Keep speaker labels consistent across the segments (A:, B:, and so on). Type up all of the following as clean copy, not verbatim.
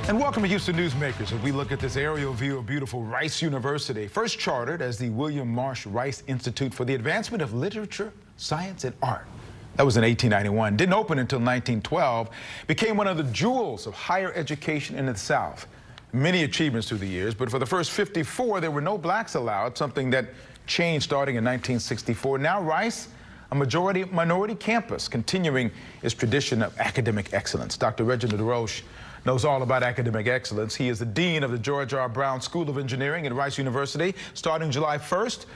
A: And welcome to Houston Newsmakers as we look at this aerial view of beautiful Rice University, first chartered as the William Marsh Rice Institute for the Advancement of Literature, Science, and Art. That was in 1891. Didn't open until 1912. Became one of the jewels of higher education in the South. Many achievements through the years, but for the first 54, there were no blacks allowed, something that changed starting in 1964. Now Rice, a minority campus, continuing its tradition of academic excellence. Dr. Reginald Roche knows all about academic excellence. He is the Dean of the George R. Brown School of Engineering at Rice University. Starting July 1st,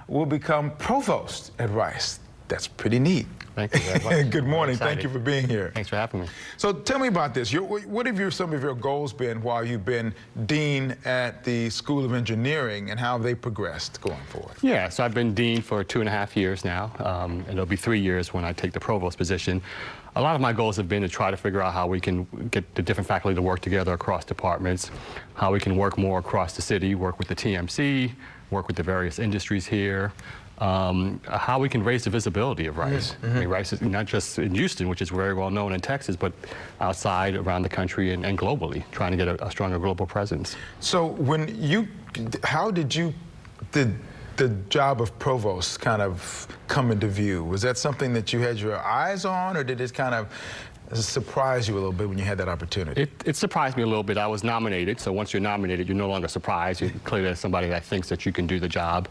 A: will become provost at Rice. That's pretty neat.
B: Thank you very much.
A: Good morning. Thank you for being here.
B: Thanks for having me.
A: So tell me about this. What have some of your goals been while you've been Dean at the School of Engineering, and how have they progressed going forward?
B: Yeah, so I've been Dean for 2.5 years now, and it'll be 3 years when I take the provost position. A lot of my goals have been to try to figure out how we can get the different faculty to work together across departments, how we can work more across the city, work with the TMC, work with the various industries here, how we can raise the visibility of Rice. I mean, Rice is not just in Houston, which is very well known in Texas, but outside, around the country, and globally, trying to get a stronger global presence.
A: So how did the job of provost kind of come into view? Was that something that you had your eyes on, or did it kind of surprise you a little bit when you had that opportunity?
B: It surprised me a little bit. I was nominated, so once you're nominated, you're no longer surprised. You're clearly somebody that thinks that you can do the job.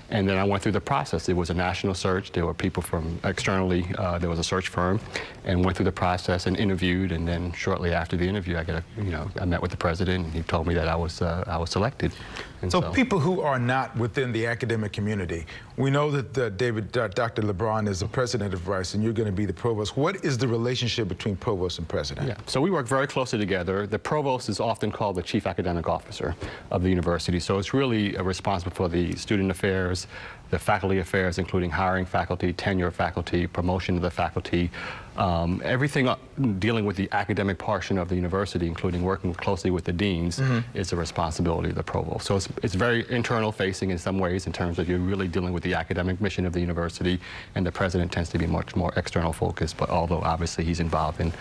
B: And then I went through the process. It was a national search. There were people from externally. There was a search firm, and went through the process and interviewed. And then shortly after the interview, I met with the president, and he told me that I was selected. And
A: so people who are not within the academic community, we know that Dr. LeBron is the president of Rice, and you're going to be the provost. What is the relationship between provost and president?
B: Yeah, so we work very closely together. The provost is often called the chief academic officer of the university, so it's really responsible for the student affairs, the faculty affairs, including hiring faculty, tenure faculty, promotion of the faculty, everything dealing with the academic portion of the university, including working closely with the deans, is the responsibility of the provost. So it's very internal facing in some ways, in terms of you're really dealing with the academic mission of the university, and the president tends to be much more external focused, but although obviously he's involved in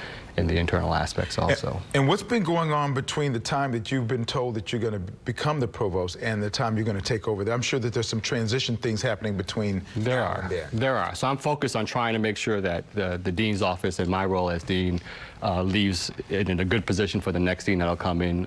B: the internal aspects also.
A: And what's been going on between the time that you've been told that you're going to become the provost and the time you're going to take over there? I'm sure that there's some transition things happening between now and then.
B: There are. So I'm focused on trying to make sure that the dean's office and my role as dean leaves it in a good position for the next dean that'll come in,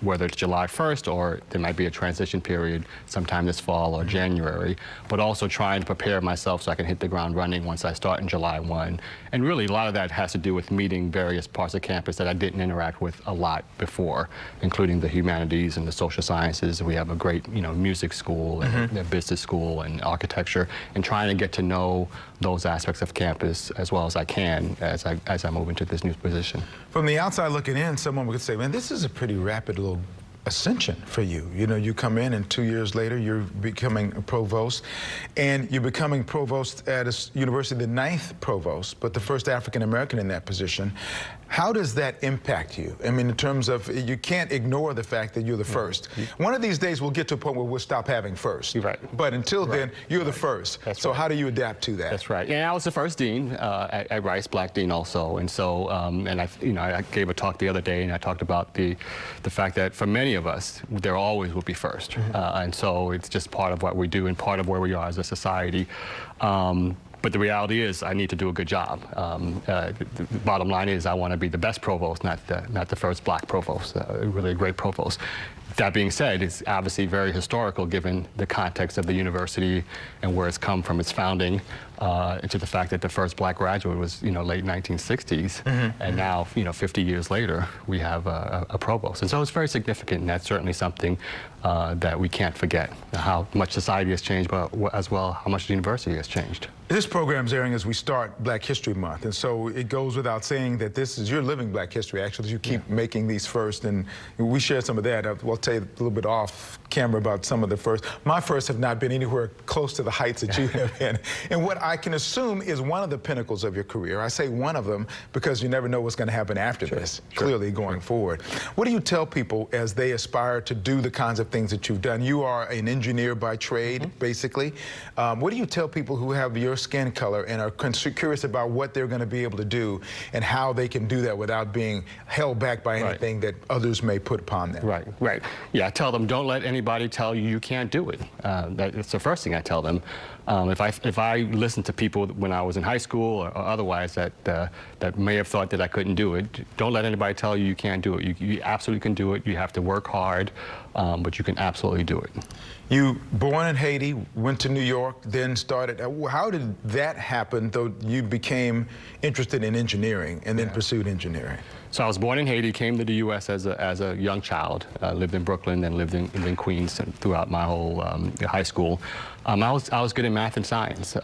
B: whether it's July 1st or there might be a transition period sometime this fall or January, but also trying to prepare myself so I can hit the ground running once I start in July 1. And really a lot of that has to do with meeting various parts of campus that I didn't interact with a lot before, including the humanities and the social sciences. We have a great, music school and a business school and architecture, and trying to get to know those aspects of campus as well as I can as I move into this new position.
A: From the outside looking in, someone would say, man, this is a pretty rapid little ascension for you. You come in and 2 years later you're becoming a provost, and you're becoming provost at a university, the 9th provost, but the first African-American in that position. How does that impact you? I mean, in terms of, you can't ignore the fact that you're the first. One of these days we'll get to a point where we'll stop having first.
B: Right.
A: But until then, you're the first. So how do you adapt to that?
B: That's right. And I was the first dean at Rice, black dean also. And so, and I gave a talk the other day, and I talked about the fact that for many of us, there always will be first. And so it's just part of what we do and part of where we are as a society. But the reality is, I need to do a good job. The bottom line is, I want to be the best provost, not the first black provost, really a great provost. That being said, it's obviously very historical given the context of the university and where it's come from its founding, to the fact that the first black graduate was, late 1960s, and now, 50 years later, we have a provost. And so it's very significant, and that's certainly something that we can't forget, how much society has changed, but as well how much the university has changed.
A: This program's airing as we start Black History Month, and so it goes without saying that you're living Black history, actually, as you keep making these first, and we share some of that. Well, tell you a little bit off camera about some of the firsts. My firsts have not been anywhere close to the heights that you have been. And what I can assume is one of the pinnacles of your career. I say one of them because you never know what's going to happen after this, clearly going forward. What do you tell people as they aspire to do the kinds of things that you've done? You are an engineer by trade, basically. What do you tell people who have your skin color and are curious about what they're going to be able to do and how they can do that without being held back by anything that others may put upon them?
B: Right. Yeah, I tell them, don't let anybody tell you can't do it. That's the first thing I tell them. If I listened to people when I was in high school or otherwise that may have thought that I couldn't do it, don't let anybody tell you can't do it. You absolutely can do it. You have to work hard, but you can absolutely do it.
A: You born in Haiti, went to New York, then started. How did that happen, though you became interested in engineering and then pursued engineering?
B: So I was born in Haiti, came to the U.S. as a young child, lived in Brooklyn and lived in Queens throughout my whole high school. I was good in math and science,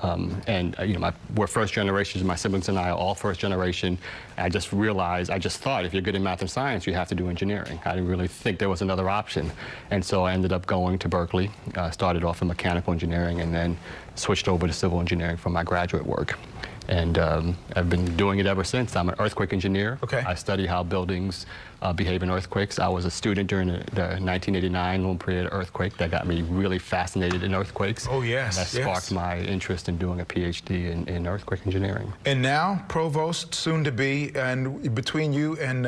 B: and we're first generation. My siblings and I are all first generation. I just thought if you're good in math and science, you have to do engineering. I didn't really think there was another option, and so I ended up going to Berkeley. Started off in mechanical engineering, and then switched over to civil engineering for my graduate work. And I've been doing it ever since. I'm an earthquake engineer.
A: Okay.
B: I study how buildings behave in earthquakes. I was a student during the 1989 Loma Prieta earthquake. That got me really fascinated in earthquakes.
A: Oh, yes.
B: And that sparked my interest in doing a PhD in earthquake engineering.
A: And now, provost, soon to be, and between you and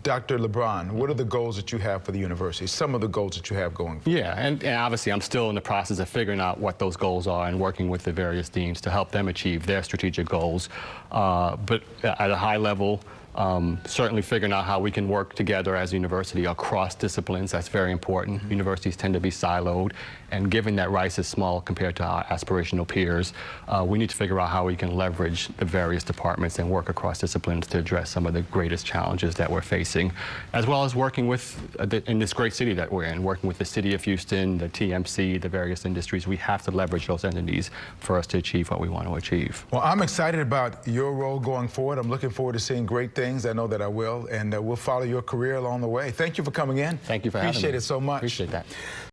A: Dr. LeBron, what are the goals that you have for the university? Some of the goals that you have going forward.
B: Yeah, and obviously I'm still in the process of figuring out what those goals are and working with the various deans to help them achieve their strategic goals. But at a high level, certainly figuring out how we can work together as a university across disciplines. That's very important. Universities tend to be siloed, and given that Rice is small compared to our aspirational peers, we need to figure out how we can leverage the various departments and work across disciplines to address some of the greatest challenges that we're facing, as well as working with, in this great city that we're in, working with the City of Houston, the TMC, the various industries. We have to leverage those entities for us to achieve what we want to achieve.
A: Well, I'm excited about your role going forward. I'm looking forward to seeing great things. I know that I will, and we'll follow your career along the way. Thank you for coming in.
B: Thank you for having me.
A: Appreciate it so much.
B: Appreciate that.